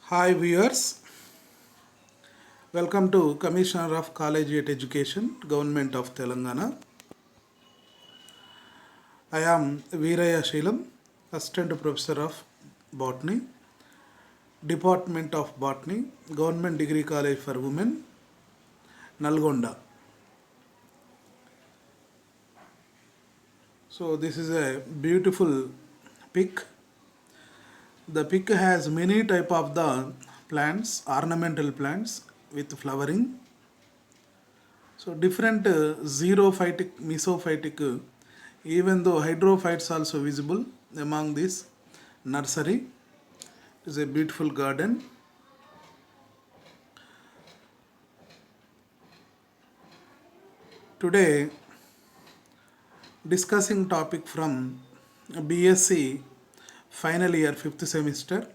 Hi viewers, welcome to Commissioner of Collegiate Education, Government of Telangana. I am Veeraya Sheelam, Assistant Professor of Botany, Department of Botany, Government Degree College for Women, Nalgonda. So this is a beautiful pic. The pic has many type of the plants, ornamental plants with flowering. So different xerophytic, mesophytic, even though hydrophytes also visible among this nursery. It is a beautiful garden. Today discussing topic from BSc final year 5th semester,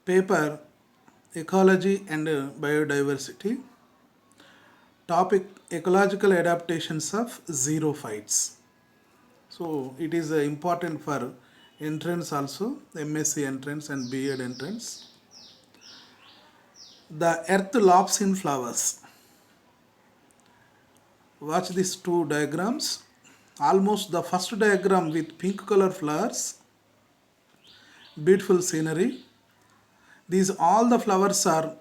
paper Ecology and Biodiversity, topic ecological adaptations of xerophytes. So it is important for entrance also, MSc entrance and B.Ed entrance. The earth lops in flowers. Watch these two diagrams. Almost the first diagram with pink color flowers, beautiful scenery. These all the flowers are,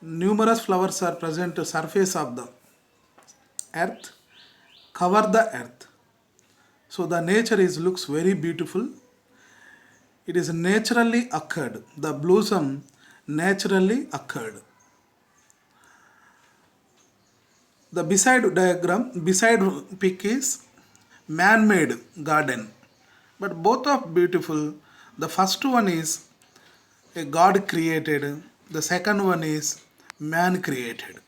numerous flowers are present surface of the earth, cover the earth. So the nature looks very beautiful. It is naturally occurred. The blossom naturally occurred. The beside pic is man-made garden. But both are beautiful. The first one is a God created. The second one is man created.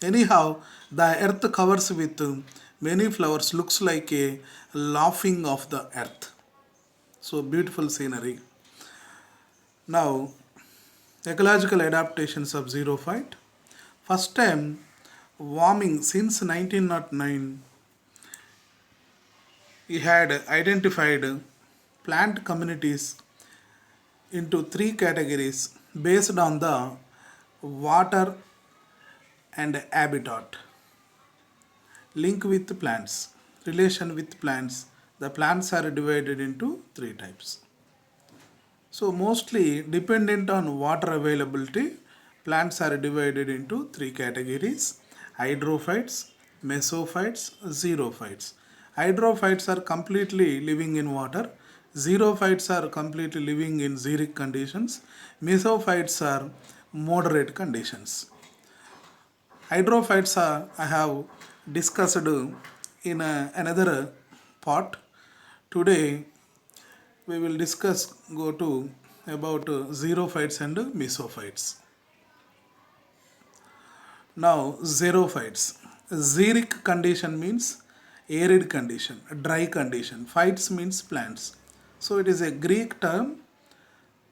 Anyhow, the earth covers with many flowers, looks like a laughing of the earth. So beautiful scenery. Now, ecological adaptations of xerophyte. First time warming since 1909, he had identified plant communities into three categories based on the water and habitat. Link with plants, relation with plants. The plants are divided into three types. So mostly dependent on water availability, plants are divided into three categories: hydrophytes, mesophytes, xerophytes. Hydrophytes are completely living in water. Xerophytes are completely living in xeric conditions. Mesophytes are moderate conditions. Hydrophytes are, I have discussed in another part. Today we will go to about xerophytes and mesophytes. Now xerophytes. Xeric condition means arid condition, dry condition. Phytes means plants. So it is a Greek term.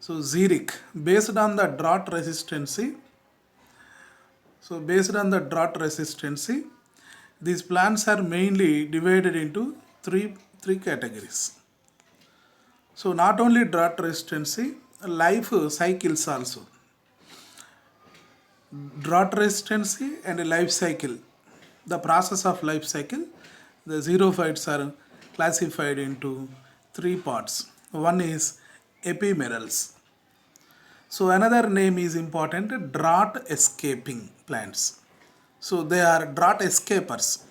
So xeric, based on the drought resistancy. So based on the drought resistancy, these plants are mainly divided into three categories. So not only drought resistancy, life cycles also. Drought resistancy and life cycle. The process of life cycle, the xerophytes are classified into three parts. One is epimerals. So another name is important, drought escaping plants. So they are drought escapers.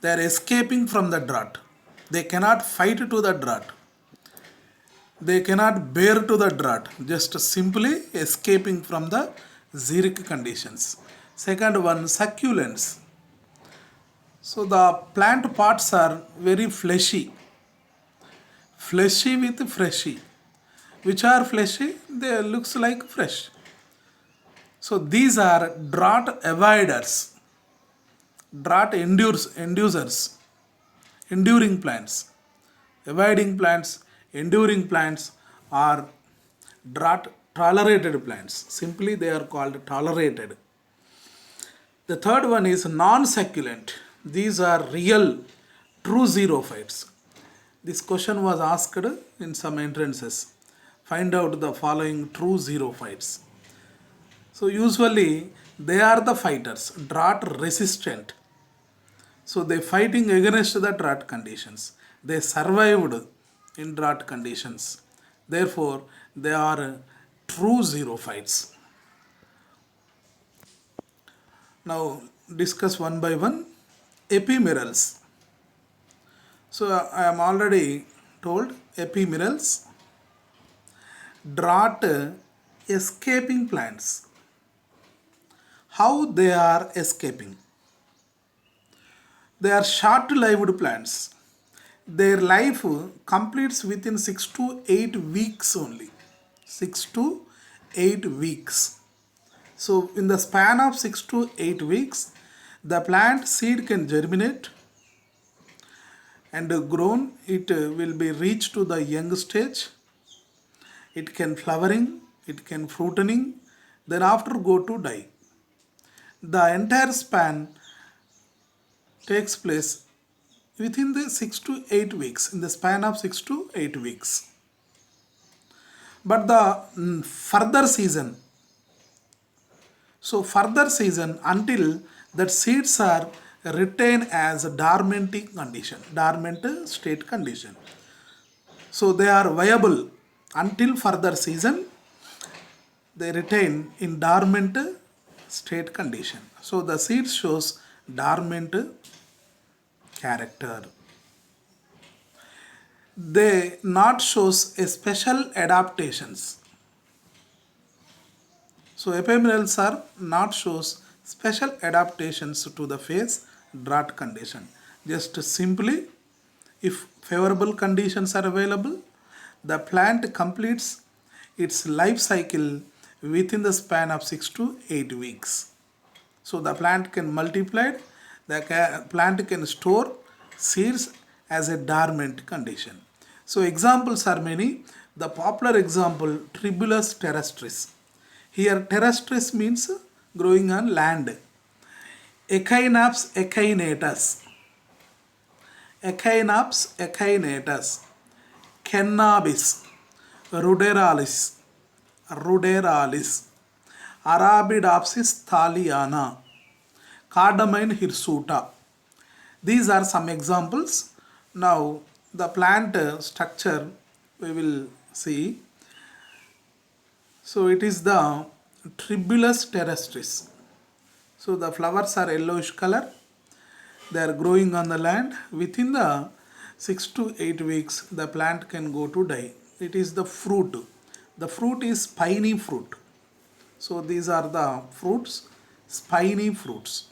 They are escaping from the drought. They cannot fight to the drought. They cannot bear to the drought, just simply escaping from the xeric conditions. Second one, succulents. So the plant parts are very fleshy with fleshy. Which are fleshy? They looks like fresh. So these are drought avoiders, inducers, enduring plants. Avoiding plants, enduring plants are drought tolerated plants. Simply they are called tolerated. The third one is non-succulent. These are real, true xerophytes. This question was asked in some entrances. find out the following true xerophytes. So usually they are the fighters, drought resistant. So they fighting against the drought conditions. They survived in drought conditions. Therefore, they are true xerophytes. Now discuss one by one. Ephemerals. So I am already told ephemerals, drought escaping plants. How they are escaping? They are short-lived plants. Their life completes within 6 to 8 weeks only. 6 to 8 weeks. So in the span of 6 to 8 weeks, the plant seed can germinate and grown. It will be reached to the young stage. It can flowering, it can fruiting, then after go to die. The entire span takes place within the 6 to 8 weeks, in the span of 6 to 8 weeks. But the further season, so further season until that seeds are retained as a dormant condition, dormant state condition. So they are viable until further season, they retain in dormant state condition. So the seed shows dormant character. They not shows a special adaptations. So ephemerals are not shows special adaptations to the phase drought condition. Just simply, if favorable conditions are available, the plant completes its life cycle within the span of 6 to 8 weeks. So the plant can multiply, the plant can store seeds as a dormant condition. So examples are many. The popular example, Tribulus terrestris. Here terrestris means growing on land. Echinaps echinatus. Echinaps echinatus. Cannabis ruderalis. Ruderalis. Arabidopsis thaliana. Cardamine hirsuta. These are some examples. Now the plant structure we will see. So it is the Tribulus terrestris. So the flowers are yellowish color. They are growing on the land. Within the 6 to 8 weeks, the plant can go to die. It is the fruit. The fruit is spiny fruit. So these are the fruits, spiny fruits.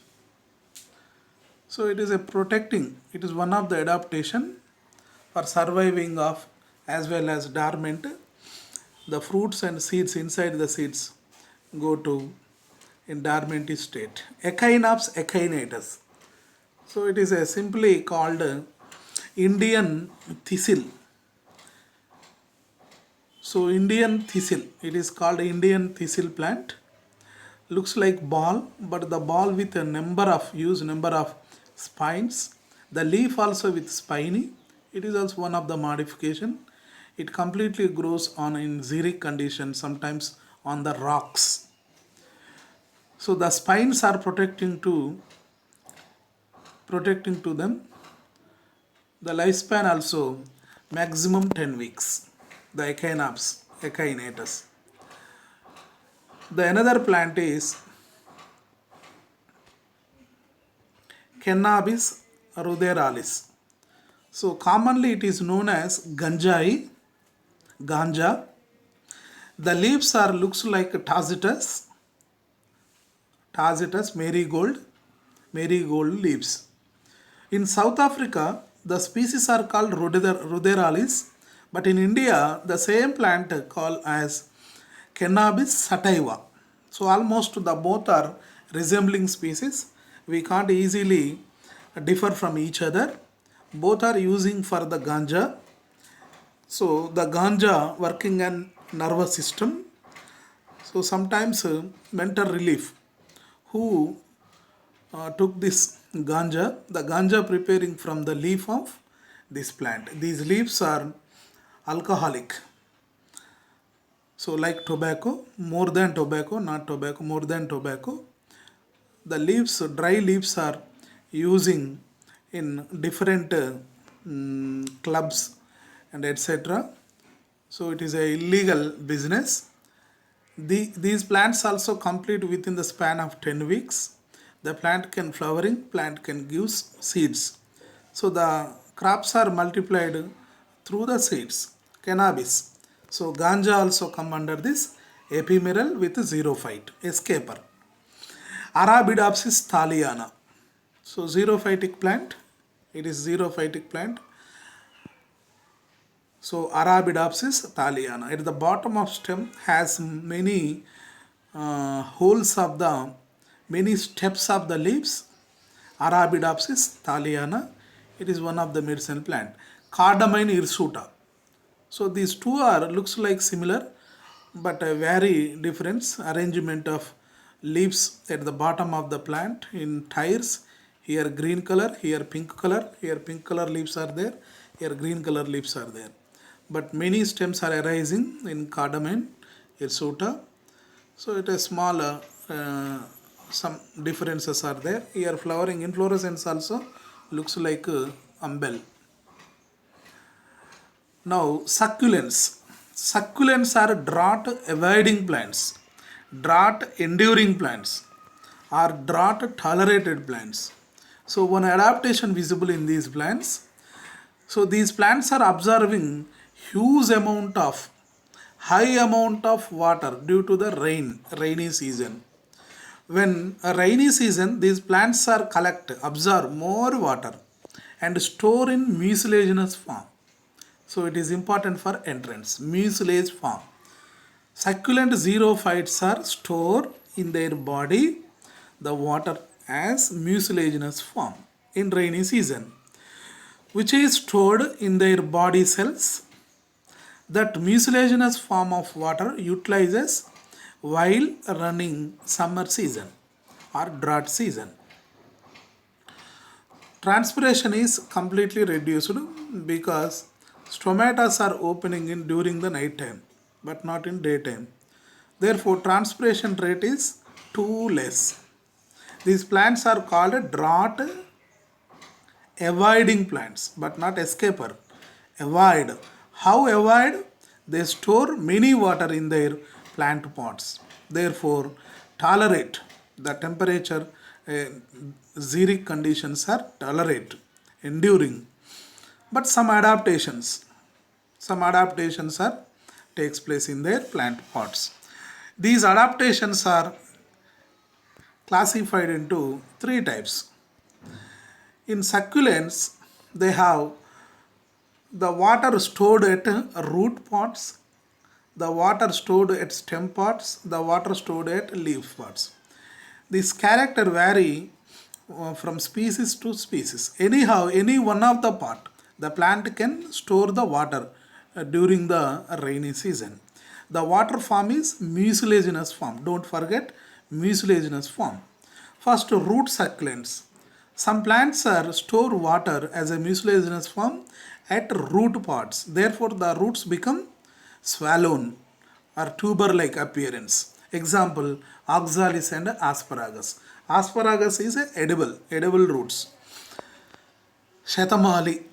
So it is a protecting, it is one of the adaptation for surviving of as well as dormant. The fruits and seeds inside the seeds go to in dormant state. Echinaps echinatus. So it is a simply called Indian thistle. So Indian thistle, it is called Indian thistle plant. Looks like ball, but the ball with a number of spines. The leaf also with spiny. It is also one of the modification. It completely grows on in xeric condition, sometimes on the rocks. So the spines are protecting to them. The lifespan also maximum 10 weeks. The echinaps, echinatus. The another plant is Cannabis ruderalis. So commonly it is known as ganja. The leaves are looks like tacitus marigold leaves. In South Africa, the species are called ruderalis, but in India, the same plant called as Cannabis sativa. So almost the both are resembling species. We can't easily differ from each other. Both are using for the ganja. So the ganja working on nervous system. So sometimes mental relief. Who took this ganja? The ganja preparing from the leaf of this plant. These leaves are alcoholic. So like tobacco, more than tobacco, not tobacco, more than tobacco. The leaves, dry leaves are using in different clubs and etc. So it is a illegal business. These plants also complete within the span of 10 weeks. The plant can flowering, plant can give seeds. So the crops are multiplied through the seeds. Cannabis. So ganja also come under this ephemeral with xerophyte, escaper. Arabidopsis thaliana. So xerophytic plant. It is xerophytic plant. So Arabidopsis thaliana. At the bottom of stem has many holes of the many steps of the leaves. Arabidopsis thaliana. It is one of the medicinal plant. Cardamine hirsuta. So these two are looks like similar, but a very different arrangement of leaves at the bottom of the plant in tiers. Here green color, here pink color, here pink color leaves are there, here green color leaves are there. But many stems are arising in cardamine hirsuta. So it is smaller, some differences are there. Here flowering inflorescence also looks like umbel. Now succulents. Succulents are drought avoiding plants, drought enduring plants, or drought tolerated plants. So one adaptation visible in these plants. So these plants are observing huge amount of high amount of water due to the rainy season. When a rainy season, these plants are absorb more water and store in mucilaginous form. So it is important for entrance, mucilage form. Succulent xerophytes are stored in their body the water as mucilaginous form in rainy season, which is stored in their body cells. That mucilaginous form of water utilizes while running summer season or drought season. Transpiration is completely reduced because stomatas are opening in during the night time but not in daytime. Therefore, transpiration rate is too less. These plants are called drought avoiding plants but not escaper. Avoid. How avoid? They store many water in their plant pots. Therefore, tolerate the temperature. Xeric conditions are tolerate, enduring. But some adaptations are takes place in their plant pots. These adaptations are classified into three types. In succulents, they have the water stored at root pots, the water stored at stem pots, the water stored at leaf pots. This character vary from species to species. Anyhow, any one of the pot, the plant can store the water during the rainy season. The water form is mucilaginous form. Don't forget mucilaginous form. First, root succulents. Some plants are store water as a mucilaginous form at root pods. Therefore, the roots become swollen or tuber-like appearance. Example, oxalis and asparagus. Asparagus is edible roots. Shatamali.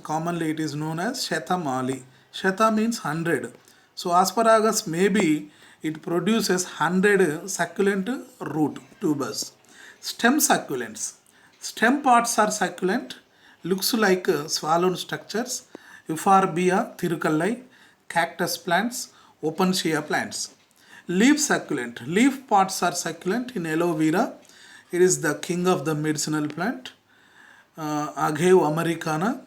Commonly it is known as Shatamali. Shata means 100. So asparagus maybe it produces 100 succulent root tubers. Stem succulents. Stem pots are succulent, looks like swollen structures. Euphorbia thirukallai, cactus plants, opuntia plants. Leaf succulent. Leaf pots are succulent in aloe vera. It is the king of the medicinal plant. Agave americana.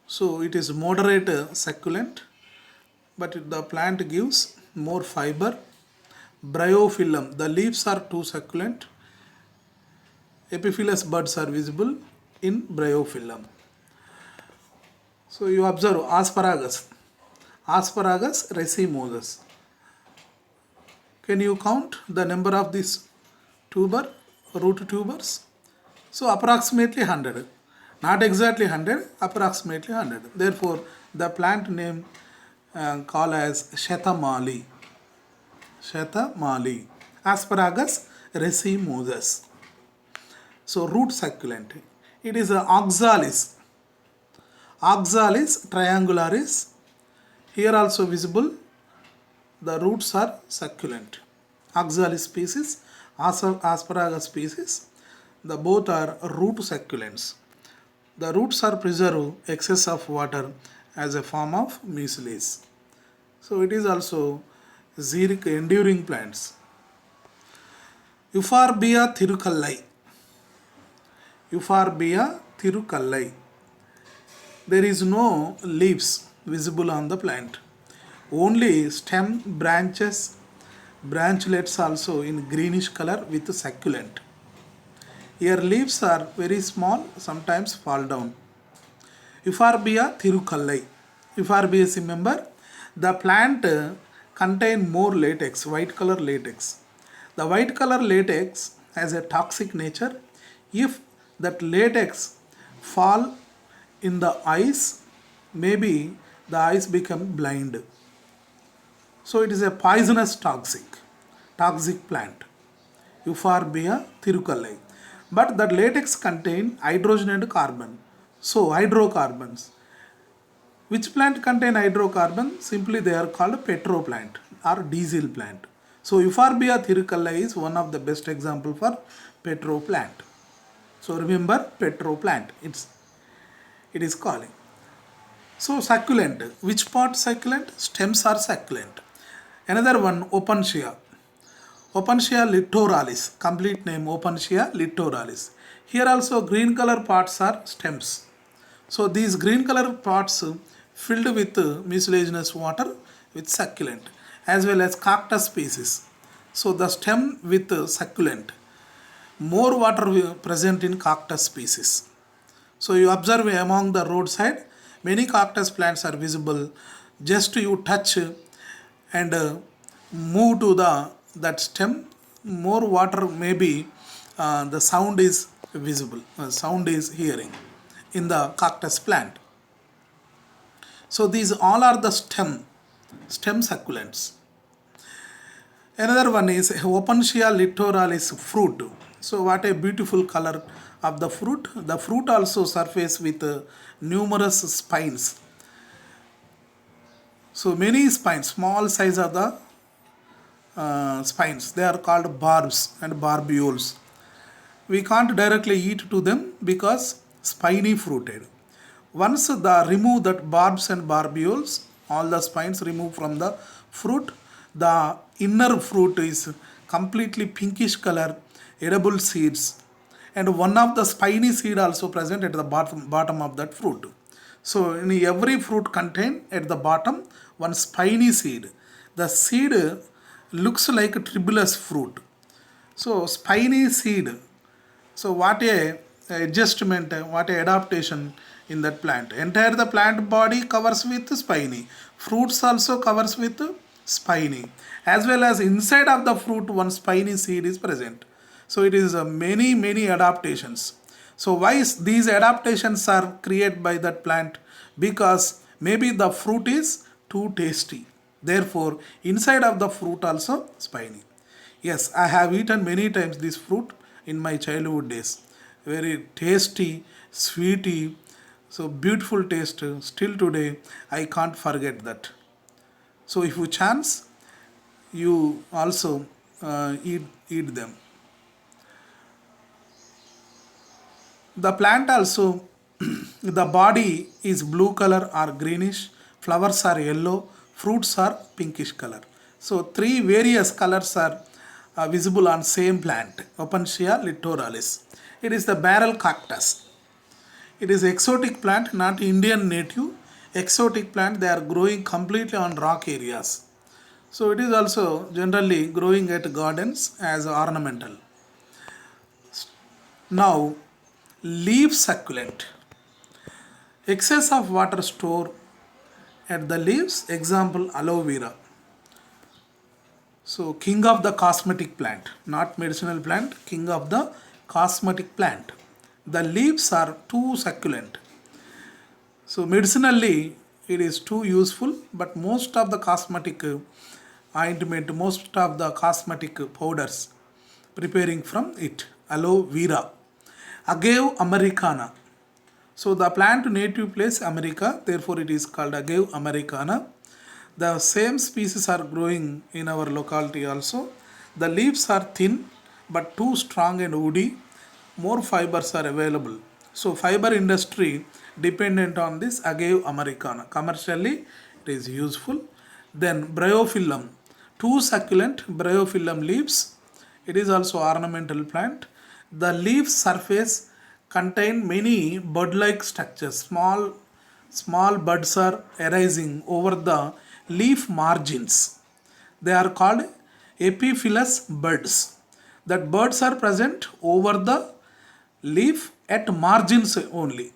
So it is moderate succulent, but the plant gives more fiber. Bryophyllum. The leaves are too succulent. Epiphyllous buds are visible in bryophyllum. So you observe asparagus. Asparagus racemosus. Can you count the number of these root tubers? So approximately 100. Not exactly 100, approximately 100. Therefore, the plant name called as Shatamali. Shatamali. Asparagus racemosus. So root succulent. It is a oxalis. Oxalis triangularis. Here also visible. The roots are succulent. Oxalis species, asparagus species. The both are root succulents. The roots are preserve excess of water as a form of mucilage. So it is also xeric enduring plants. Euphorbia thirukallai. Euphorbia thirukallai. There is no leaves visible on the plant. Only stem, branches, branchlets also in greenish color with succulent. Here leaves are very small, sometimes fall down. Euphorbia thirukallai. Euphorbiaceae member. The plant contain more latex, white color latex. The white color latex has a toxic nature. If that latex fall in the eyes, maybe the eyes become blind. So it is a poisonous toxic plant. Euphorbia thirukallai. But that latex contain hydrogen and carbon. So hydrocarbons. Which plant contain hydrocarbon? Simply they are called petroplant or diesel plant. So Euphorbia thirukallai is one of the best example for petroplant. So remember petroplant. It is calling. So succulent. Which part succulent? Stems are succulent. Another one, Opuntia. Opuntia littoralis. Complete name Opuntia littoralis. Here also green color parts are stems. So these green color parts filled with mucilaginous water with succulent, as well as cactus species. So the stem with succulent. More water present in cactus species. So you observe among the roadside, many cactus plants are visible. Just you touch and move to that stem, more water maybe the sound is visible, sound is hearing in the cactus plant. So these all are the stem succulents. Another one is Opuntia littoralis fruit. So what a beautiful color of the fruit. The fruit also surface with numerous spines. So many spines, small size of the spines. They are called barbs and barbules. We can't directly eat to them because spiny fruited. Once the remove that barbs and barbules, all the spines remove from the fruit, the inner fruit is completely pinkish color, edible seeds, and one of the spiny seed also present at the bottom of that fruit. So in every fruit contain at the bottom one spiny seed. The seed looks like a tribulus fruit. So spiny seed. So what a adjustment, what a adaptation in that plant. Entire the plant body covers with spiny. Fruits also covers with spiny. As well as inside of the fruit one spiny seed is present. So it is many adaptations. So why is these adaptations are created by that plant? Because maybe the fruit is too tasty. Therefore inside of the fruit also spiny. Yes, I have eaten many times this fruit in my childhood days. Very tasty, sweety, so beautiful taste. Still today I can't forget that. So if you chance, you also eat them. The plant also, the body is blue color or greenish, flowers are yellow, fruits are pinkish color. So three various colors are visible on same plant, Opuntia littoralis. It is the barrel cactus. It is exotic plant, not Indian native. Exotic plant, they are growing completely on rock areas. So it is also generally growing at gardens as ornamental. Now, leaf succulent. Excess of water store at the leaves, example aloe vera. So king of the cosmetic plant, not medicinal plant, king of the cosmetic plant. The leaves are too succulent. So medicinally it is too useful, but most of the cosmetic ointment, most of the cosmetic powders preparing from it. Aloe vera, Agave americana. So the plant native place America, therefore it is called Agave americana. The same species are growing in our locality also. The leaves are thin but too strong and woody. More fibers are available. So fiber industry dependent on this Agave americana. Commercially it is useful. Then bryophyllum, too succulent bryophyllum leaves. It is also ornamental plant. The leaf surface contain many bud-like structures. Small buds are arising over the leaf margins. They are called epiphyllous buds. That buds are present over the leaf at margins only.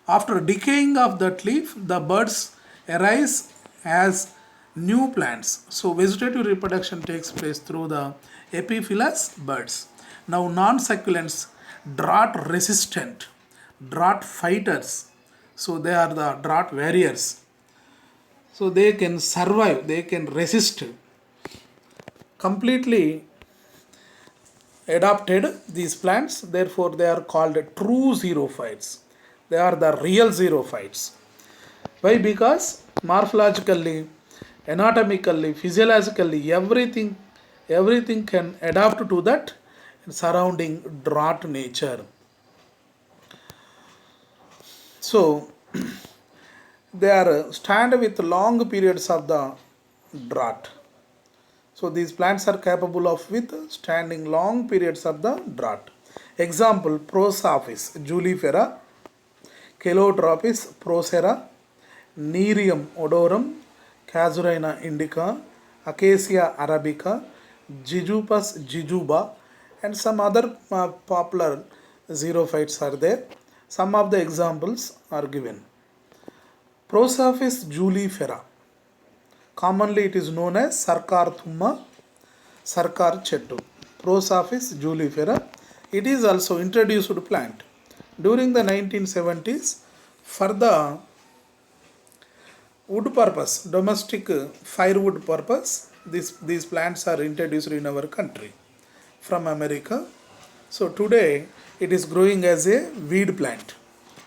After decaying of that leaf, the buds arise as new plants. So vegetative reproduction takes place through the epiphyllous buds. Now non-succulents, drought resistant, drought fighters. So they are the drought warriors. So they can survive, they can resist. Completely adopted these plants, therefore they are called true xerophytes. They are the real xerophytes. Why? Because morphologically, anatomically, physiologically, everything can adapt to that surrounding drought nature. So they are stand with long periods of the drought. So these plants are capable of withstanding long periods of the drought. Example: Prosopis julifera, Calotropis procera, Nerium odorum, Casuarina indica, Acacia arabica, Jujubas jujuba, and some other popular xerophytes are there. Some of the examples are given. Prosopis julifera. Commonly it is known as Sarkar Thumma, Sarkar Chettu. Prosopis julifera. It is also introduced plant. During the 1970s, for the wood purpose, domestic firewood purpose, these plants are introduced in our country from America. So today it is growing as a weed plant.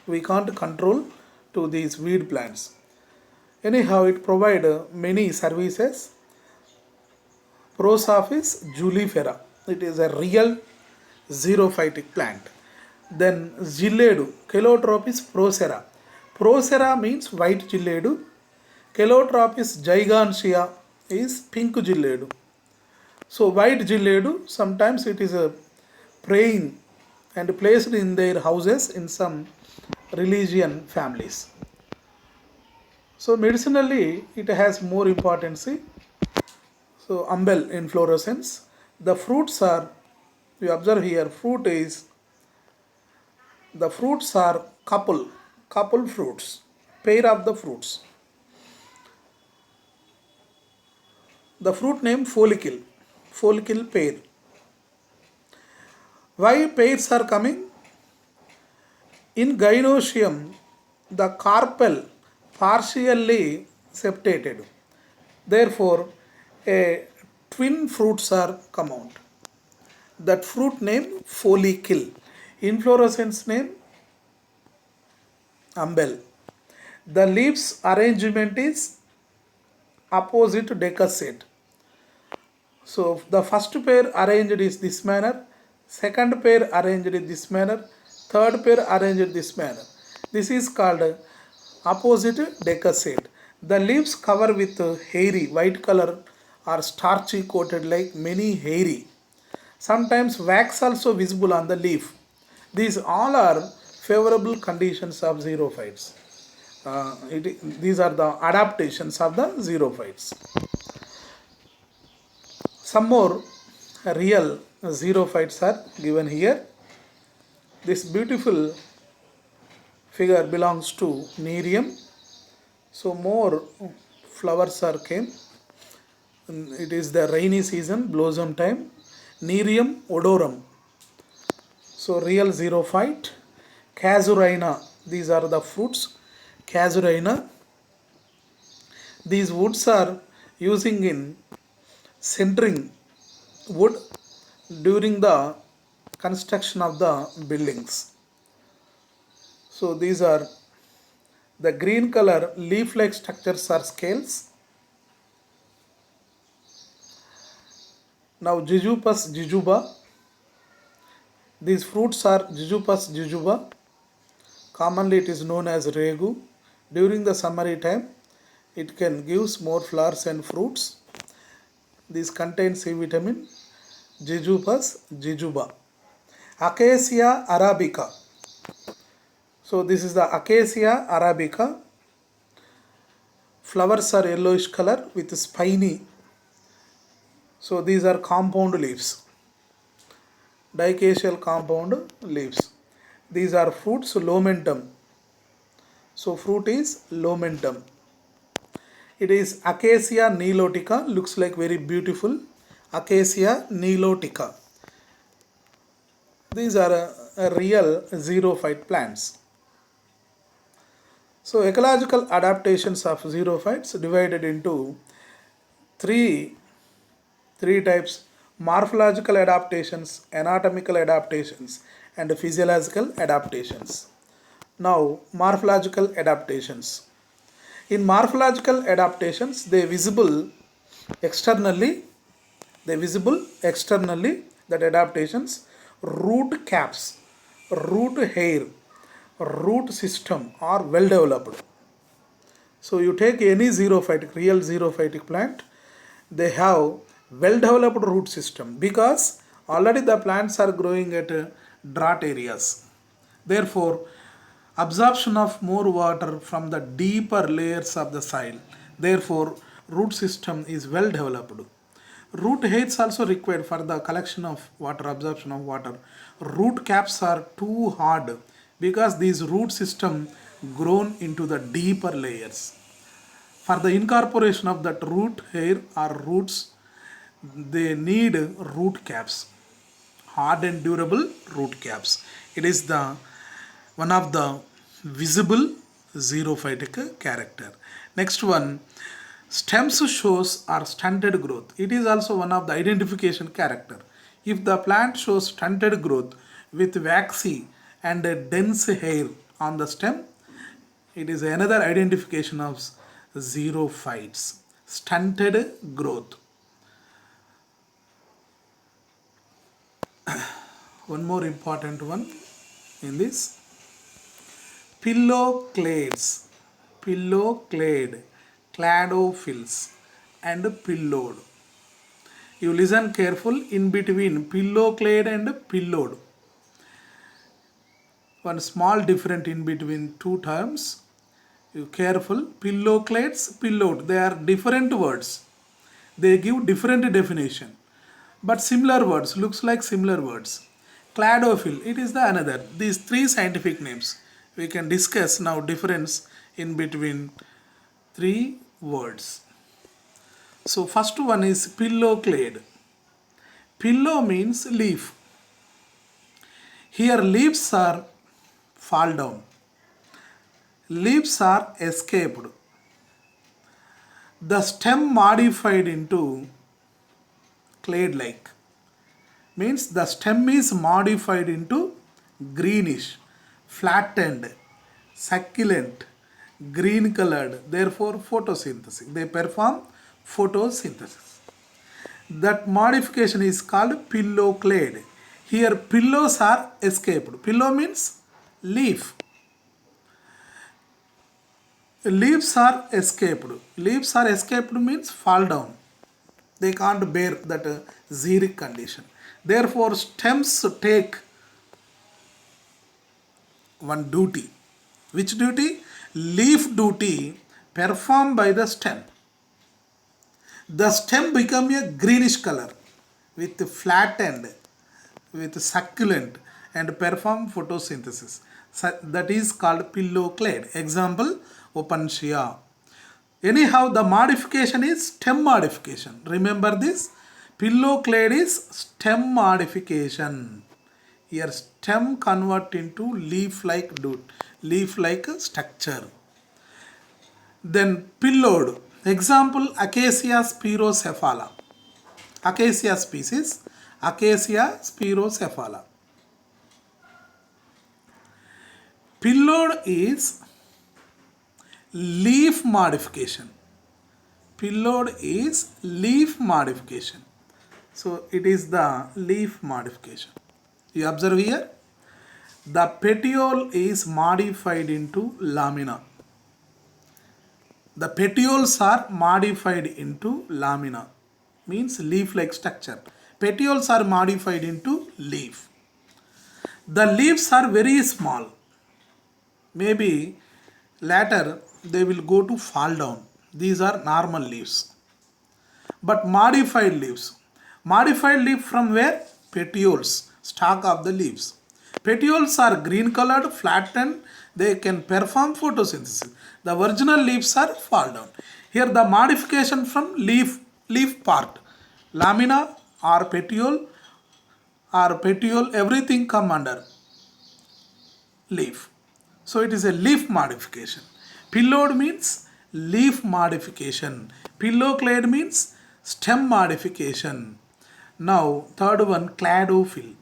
We can't control to these weed plants. Anyhow, it provides many services. Prosopis julifera. It is a real xerophytic plant. Then Gilledu, Calotropis procera. Procera means white Gilledu. Calotropis gigantea is pink Gilledu. So white Gilledu, sometimes it is a praying and placed in their houses in some religion families. So medicinally it has more importance. So umbel inflorescence. The fruits are, you observe here, the fruits are couple fruits, pair of the fruits. The fruit name follicle pair. Why pairs are coming? In gynoecium, the carpel partially septated. Therefore, a twin fruits are come out. That fruit name follicle. Inflorescence name umbel. The leaves arrangement is opposite decussate. So the first pair arranged is this manner, second pair arranged in this manner, third pair arranged in this manner. This is called opposite decussate. The leaves cover with hairy white color or starchy coated like many hairy. Sometimes wax also visible on the leaf. These all are favorable conditions of xerophytes. These are the adaptations of the xerophytes. Some more real xerophytes are given here. This beautiful figure belongs to Nerium. So more flowers are came. It is the rainy season, blossom time. Nerium odorum. So real xerophyte. Casuarina. These are the fruits. Casuarina. These woods are using in centering wood during the construction of the buildings. So these are the green color leaf-like structures are scales. Now Jujubas jujuba. These fruits are Jujubas jujuba. Commonly it is known as regu. During the summery time, it can give more flowers and fruits. These contain C vitamin. Jujubas jujuba. Acacia arabica. So this is the Acacia arabica. Flowers are yellowish color with spiny. So these are compound leaves. Dicacial compound leaves. These are fruits lomentum. So fruit is lomentum. It is Acacia nilotica. Looks like very beautiful. Acacia nilotica. These are a real xerophyte plants. So ecological adaptations of xerophytes divided into three types: morphological adaptations, anatomical adaptations, and physiological adaptations. Now, morphological adaptations. In morphological adaptations, they visible externally, that adaptations, root caps, root hair, root system are well developed. So you take any xerophytic, real xerophytic plant, they have well developed root system because already the plants are growing at drought areas. Therefore, absorption of more water from the deeper layers of the soil. Therefore, root system is well developed. Root hairs also required for the collection of water, absorption of water. Root caps are too hard because these root system grown into the deeper layers. For the incorporation of that root hair or roots, they need root caps, hard and durable root caps. It is the one of the visible xerophytic character. Next one, stems shows are stunted growth. It is also one of the identification character. If the plant shows stunted growth with waxy and dense hair on the stem, it is another identification of xerophytes. Stunted growth. One more important one in this, pillowclades, cladophylls, and pillowed. You listen careful in between pillowclade and pillowed. One small difference in between two terms. You careful. Pillowclades, pillowed. They are different words. They give different definition, but similar words. Looks like similar words. Cladophyll. It is the another. These three scientific names. We can discuss now difference in between three words. So first one is pillowclade. Pillow means leaf. Here leaves are fall down. Leaves are escaped. The stem modified into clade like. Means the stem is modified into greenish, flattened, succulent, green colored. Therefore photosynthesis. They perform photosynthesis. That modification is called pillowclade. Here pillows are escaped. Pillow means leaf. Leaves are escaped. Leaves are escaped means fall down. They can't bear that xeric condition. Therefore stems take one duty. Which duty? Leaf duty performed by the stem. The stem become a greenish color with flattened, with succulent, and perform photosynthesis. That is called pillowclade. Example, Opuntia. Anyhow, the modification is stem modification. Remember this. Pillowclade is stem modification. Here stem convert into leaf-like structure. Then pillowed. Example, Acacia spirocephala. Acacia species, Acacia spirocephala. Pillowed is leaf modification. Pillowed is leaf modification. So it is the leaf modification. You observe here, the petiole is modified into lamina. The petioles are modified into lamina, means leaf-like structure. Petioles are modified into leaf. The leaves are very small. Maybe later they will go to fall down. These are normal leaves. But modified leaves. Modified leaf from where? Petioles, stalk of the leaves. Petioles are green colored, flattened, they can perform photosynthesis. The original leaves are fall down. Here the modification from leaf part. Lamina or petiole, everything come under leaf. So it is a leaf modification. Pillowed means leaf modification. Pillowclade means stem modification. Now third one, cladophyll.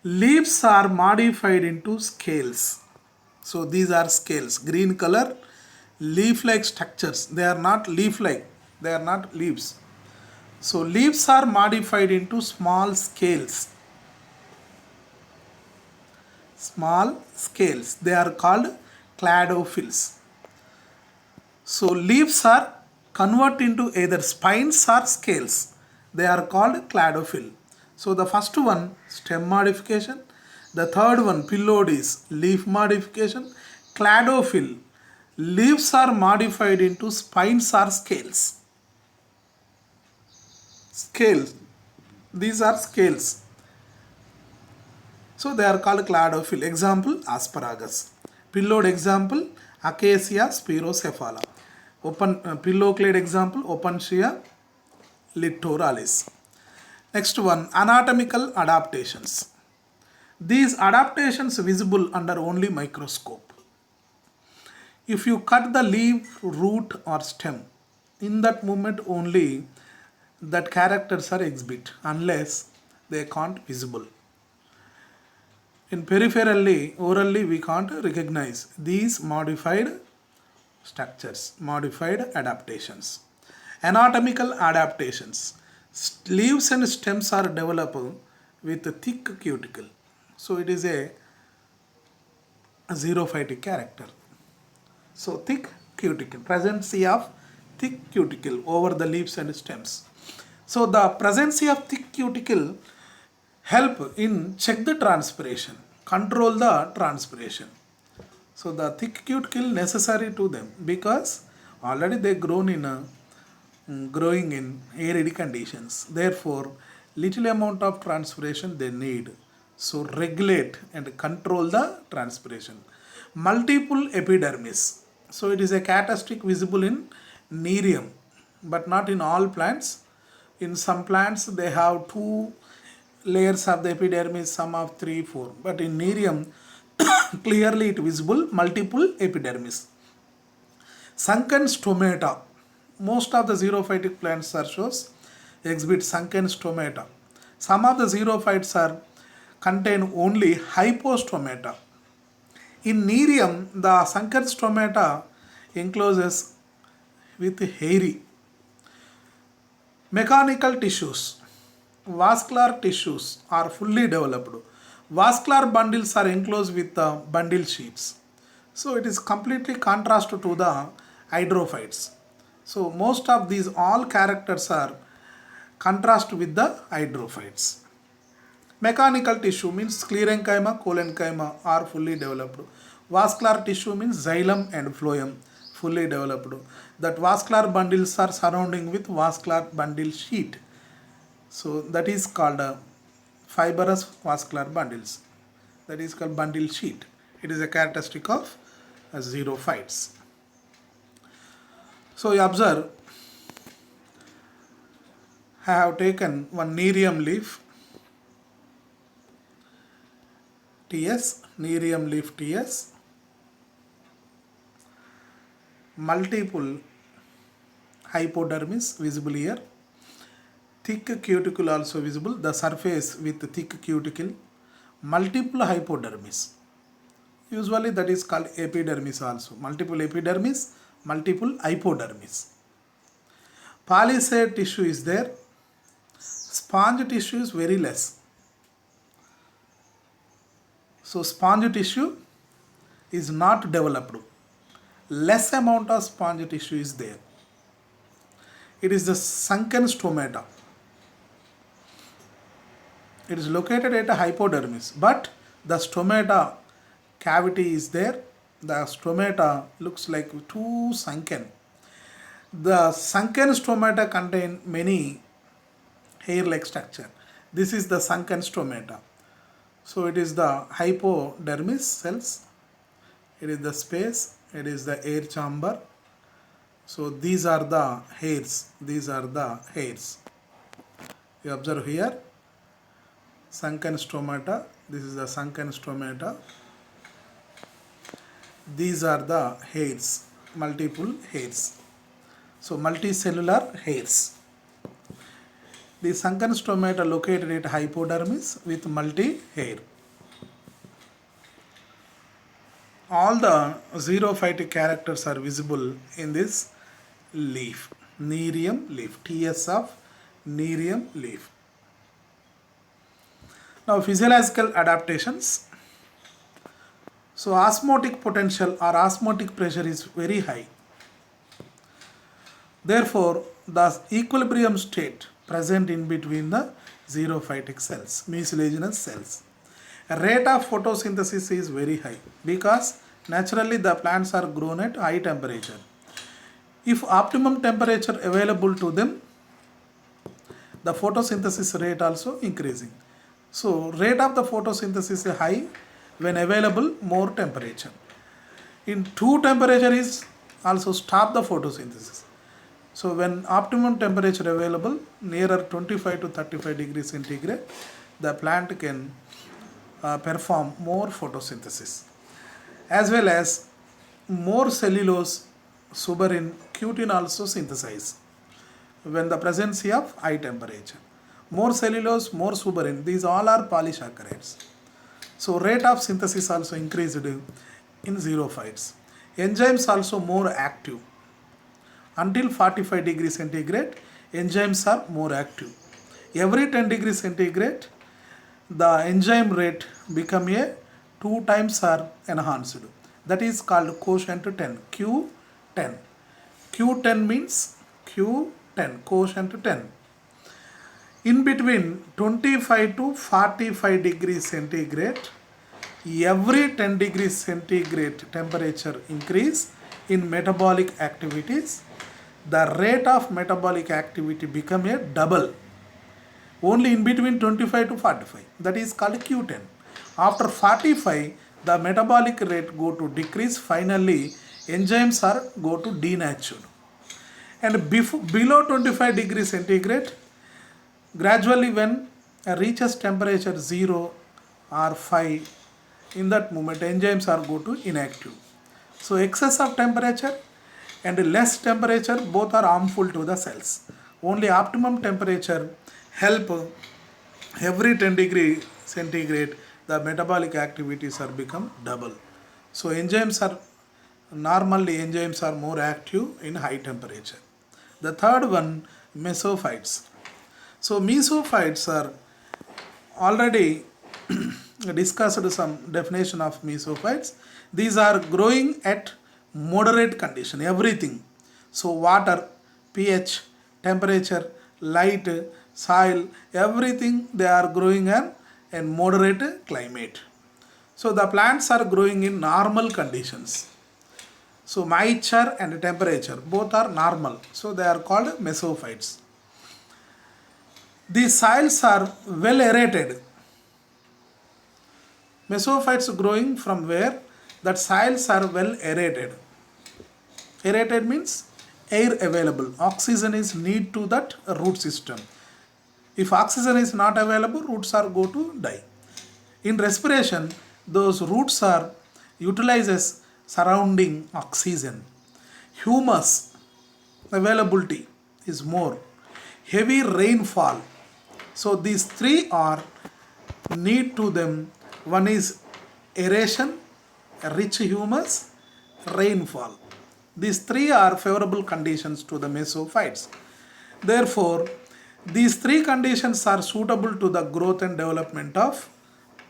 Leaves are modified into scales. So these are scales, green color, leaf-like structures. They are not leaf-like, they are not leaves. So leaves are modified into small scales. Small scales, they are called cladophylls. So leaves are converted into either spines or scales. They are called cladophyll. So the first one, stem modification. The third one, pillowed, is leaf modification. Cladophyll, leaves are modified into spines or scales. Scales, these are scales. So they are called cladophyll. Example, asparagus. Pillowed example, Acacia spirocephala. Pillowclade example, Opuntia littoralis. Next one, anatomical adaptations. These adaptations visible under only microscope. If you cut the leaf, root or stem, in that moment only that characters are exhibit, unless they can't visible. In peripherally, orally we can't recognize these modified structures, modified adaptations. Anatomical adaptations. Leaves and stems are developed with a thick cuticle. So it is a xerophytic character. So thick cuticle, presence of thick cuticle over the leaves and stems. So the presence of thick cuticle help in check the transpiration, control the transpiration. So the thick cuticle necessary to them because already they growing in arid conditions. Therefore, little amount of transpiration they need. So regulate and control the transpiration. Multiple epidermis. So it is a characteristic visible in Nerium, but not in all plants. In some plants they have two layers of the epidermis, some of 3, 4. But in Nerium, clearly it visible multiple epidermis. Sunken stomata. Most of the xerophytic plants are shows exhibit sunken stomata. Some of the xerophytes are contain only hypostomata. In Nerium, the sunken stomata encloses with hairy. Mechanical tissues. Vascular tissues are fully developed. Vascular bundles are enclosed with the bundle sheets. So it is completely contrast to the hydrophytes. So most of these all characters are contrast with the hydrophytes. Mechanical tissue means sclerenchyma, collenchyma are fully developed. Vascular tissue means xylem and phloem fully developed. That vascular bundles are surrounding with vascular bundle sheet. So that is called fibrous vascular bundles. That is called bundle sheet. It is a characteristic of xerophytes. So you observe, I have taken one Nerium leaf, TS, Nerium leaf TS. multiple hypodermis visible here, thick cuticle also visible, the surface with thick cuticle, multiple hypodermis. Usually that is called epidermis also. Multiple epidermis, multiple hypodermis. Palisade tissue is there. Sponge tissue is very less. So sponge tissue is not developed. Less amount of sponge tissue is there. It is the sunken stomata. It is located at a hypodermis, but the stomata cavity is there. The stomata looks like too sunken. The sunken stomata contain many hair-like structure. This is the sunken stomata. So it is the hypodermis cells. It is the space. It is the air chamber. So these are the hairs. These are the hairs. You observe here. Sunken stomata. This is the sunken stomata. These are the hairs. Multiple hairs. So multicellular hairs. The sunken stomata located at hypodermis with multi-hair. All the xerophytic characters are visible in this leaf, Nerium leaf, TS of Nerium leaf. Now physiological adaptations. So osmotic potential or osmotic pressure is very high. Therefore, the equilibrium state present in between the xerophytic cells, mucilaginous cells. Rate of photosynthesis is very high because naturally the plants are grown at high temperature. If optimum temperature available to them, the photosynthesis rate also increasing. So rate of the photosynthesis is high when available more temperature. In too temperature is also stop the photosynthesis. So when optimum temperature available nearer 25 to 35 degrees centigrade, the plant can perform more photosynthesis. As well as more cellulose, suberin, cutin also synthesize when the presence of high temperature. More cellulose, more suberin, these all are polysaccharides. So rate of synthesis also increased in xerophytes. Enzymes also more active. Until 45 degrees centigrade, enzymes are more active. Every 10 degrees centigrade, the enzyme rate become a 2 times are enhanced. That is called quotient 10, Q10. Q10 means Q10, quotient 10. In between 25 to 45 degrees centigrade, every 10 degrees centigrade temperature increase in metabolic activities, the rate of metabolic activity become a double. Only in between 25 to 45, that is called Q10. After 45, the metabolic rate go to decrease. Finally, enzymes are go to denatured. And below 25 degrees centigrade, gradually when reaches temperature 0 or 5, in that moment enzymes are go to inactive. So excess of temperature and less temperature both are harmful to the cells. Only optimum temperature help every 10 degree centigrade the metabolic activities are become double. So normally enzymes are more active in high temperature. The third one, mesophytes. So mesophytes are already discussed some definition of mesophytes. These are growing at moderate condition, everything. So water, pH, temperature, light, soil, everything they are growing in moderate climate. So the plants are growing in normal conditions. So moisture and temperature both are normal. So they are called mesophytes. These soils are well aerated. Mesophytes growing from where? That soils are well aerated. Aerated means air available. Oxygen is need to that root system. If oxygen is not available, roots are go to die. In respiration, those roots are utilizes surrounding oxygen. Humus availability is more. Heavy rainfall. So these three are need to them. One is aeration, rich humus, rainfall. These three are favorable conditions to the mesophytes. Therefore, these three conditions are suitable to the growth and development of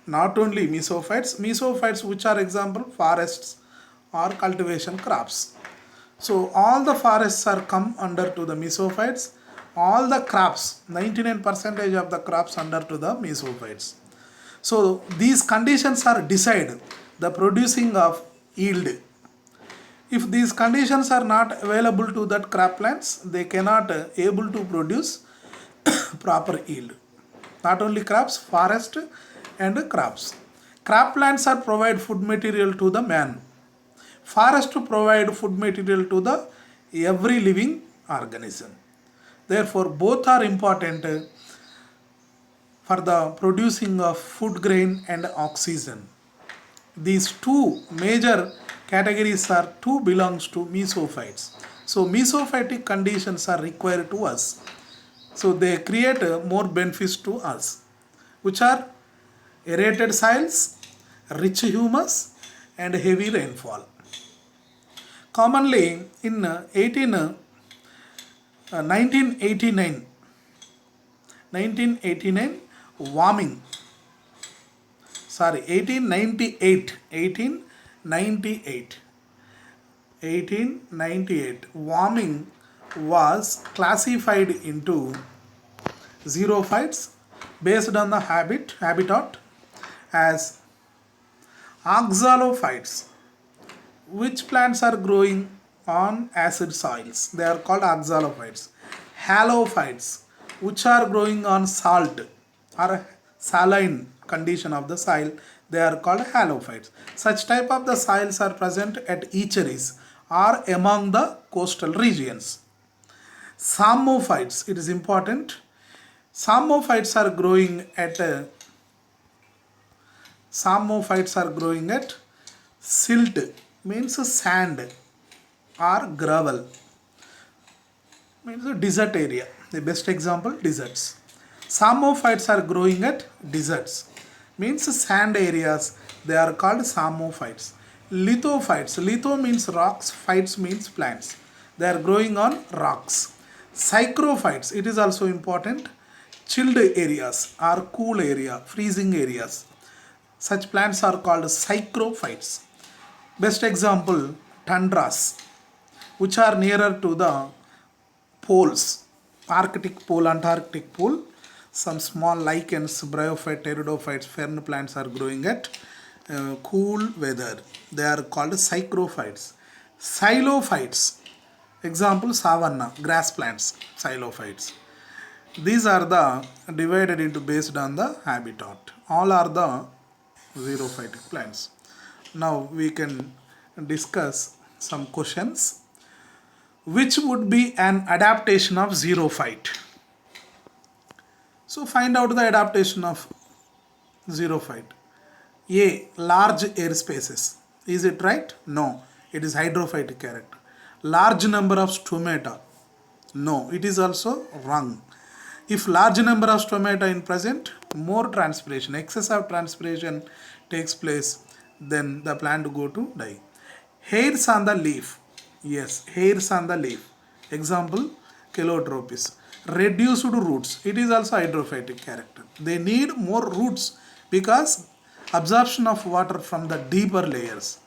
not only mesophytes which are example forests or cultivation crops. So all the forests are come under to the mesophytes, all the crops, 99% of the crops under to the mesophytes. So these conditions are decide the producing of yield. If these conditions are not available to that croplands, they cannot able to produce proper yield. Not only crops, forest and crops. Croplands are provide food material to the man. Forest provide food material to the every living organism. Therefore, both are important for the producing of food grain and oxygen. These two major categories are two belongs to mesophytes. So mesophytic conditions are required to us. So they create more benefits to us, which are aerated soils, rich humus, and heavy rainfall. Commonly in 1989 warming, 1898 warming was classified into xerophytes based on the habitat as oxalophytes. Which plants are growing on acid soils? They are called oxalophytes. Halophytes, which are growing on salt or saline condition of the soil, they are called halophytes. Such type of the soils are present at estuaries or among the coastal regions. Psammophytes, it is important. Psammophytes are growing at silt, means sand or gravel, means a desert area. The best example, deserts. Psammophytes are growing at deserts, means sand areas. They are called psammophytes. Lithophytes, litho means rocks, phytes means plants. They are growing on rocks. Psychrophytes, it is also important. Chilled areas or cool area, freezing areas. Such plants are called psychrophytes. Best example, tundras, which are nearer to the poles, Arctic pole, Antarctic pole. Some small lichens, bryophyte, pteridophytes, fern plants are growing at cool weather. They are called psychrophytes. Xylophytes, example savanna, grass plants, xylophytes. These are the divided into based on the habitat. All are the xerophytic plants. Now we can discuss some questions. Which would be an adaptation of xerophyte? So find out the adaptation of xerophyte. A. Large air spaces. Is it right? No. It is hydrophytic character. Large number of stomata. No. It is also wrong. If large number of stomata in present, more transpiration, excess of transpiration takes place, then the plant go to die. Hairs on the leaf. Yes, hairs on the leaf. Example, Calotropis. Reduced roots. It is also hydrophytic character. They need more roots because absorption of water from the deeper layers.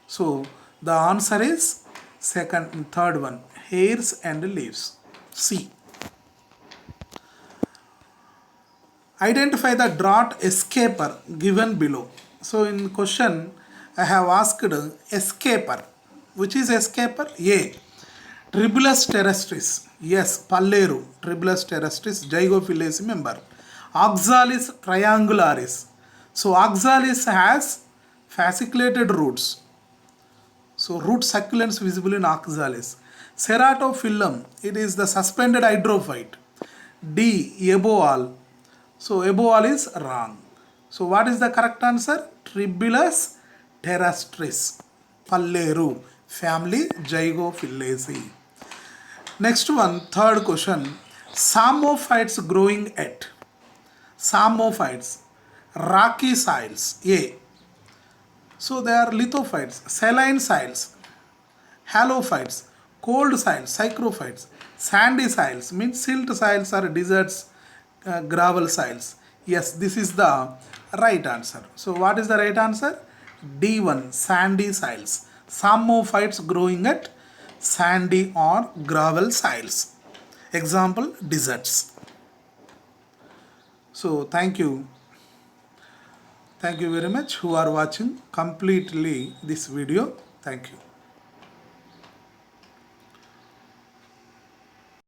So the answer is second and third one, hairs and leaves. C. Identify the drought escaper given below. So in question I have asked escaper. Which is escaper? A. Tribulus terrestris. Yes, Palleru. Tribulus terrestris, Zygophyllaceae member. Oxalis triangularis. So oxalis has fasciculated roots. So root succulents visible in oxalis. Ceratophyllum, it is the suspended hydrophyte. D. Eboal. So eboal is wrong. So what is the correct answer? Tribulus terrestris. Palleru. family Zygophyllaceae. Next one, third question. Psammophytes growing at Psammophytes, rocky soils. A. So they are lithophytes, saline soils, halophytes, cold soils, psychrophytes, sandy soils means silt soils or deserts, gravel soils. Yes, this is the right answer. So what is the right answer? D1, sandy soils. Psammophytes growing at sandy or gravel soils. Example, deserts. So thank you. Thank you very much who are watching completely this video. Thank you.